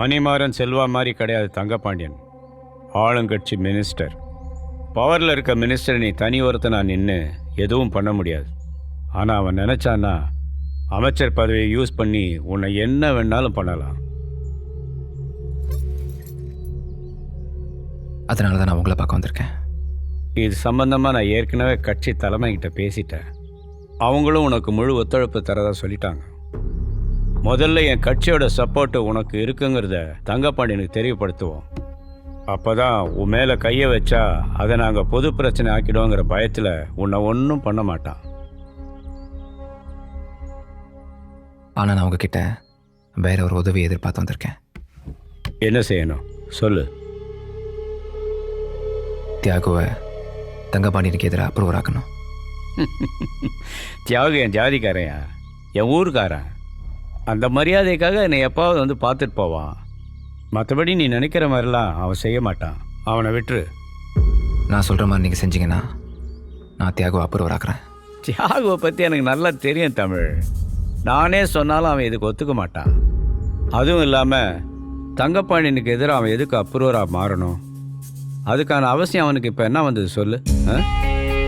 மணிமாறன் செல்வா மாதிரி கிடையாது தங்கப்பாண்டியன். ஆளுங்கட்சி மினிஸ்டர். பவரில் இருக்க மினிஸ்டர் நீ தனி ஒருத்தனா நின்று எதுவும் பண்ண முடியாது. ஆனால் அவன் நினச்சான்னா அமைச்சர் பதவியை யூஸ் பண்ணி உன்னை என்ன வேணாலும் பண்ணலாம். அதனால தான் நான் உங்களை பார்க்க வந்திருக்கேன். இது சம்பந்தமாக நான் ஏற்கனவே கட்சி தலைமைகிட்ட பேசிட்டேன். அவங்களும் உனக்கு முழு ஒத்துழைப்பு தரதா சொல்லிட்டாங்க. முதல்ல என் கட்சியோட சப்போர்ட்டு உனக்கு இருக்குங்கிறத தங்கப்பாண்டியனுக்கு தெரியப்படுத்துவோம். அப்போ தான் உன் மேலே கையை வச்சா அதை நாங்கள் பொது பிரச்சனை ஆக்கிடுவோங்கிற பயத்தில் உன்னை ஒன்றும் பண்ண மாட்டான். ஆனால் நான் உங்ககிட்ட வேற ஒரு உதவி எதிர்பார்த்து வந்திருக்கேன். என்ன செய்யணும் சொல்லு. தியாகுவை தங்கபாண்டியனுக்கு எதிராக அப்ரூவர் ஆக்கணும். தியாகு என் ஜாதிக்காரையா, என் ஊருக்காரன். அந்த மரியாதைக்காக என்னை எப்பாவது வந்து பார்த்துட்டு போவான். மற்றபடி நீ நினைக்கிற மாதிரிலாம் அவன் செய்ய மாட்டான். அவனை விட்டுரு. நான் சொல்கிற மாதிரி நீங்கள் செஞ்சீங்கன்னா நான் தியாகுவை அப்ரூவர் ஆக்குறேன். தியாகுவை பற்றி எனக்கு நல்லா தெரியும் தமிழ். நானே சொன்னாலும் அவன் இதுக்கு ஒத்துக்க மாட்டான். அதுவும் இல்லாமல் தங்கப்பாண்டியனுக்கு எதிராக அவன் எதுக்கு அப்ரூவராக மாறணும்? அதுக்கான அவசியம் அவனுக்கு இப்போ என்ன வந்தது சொல்லு.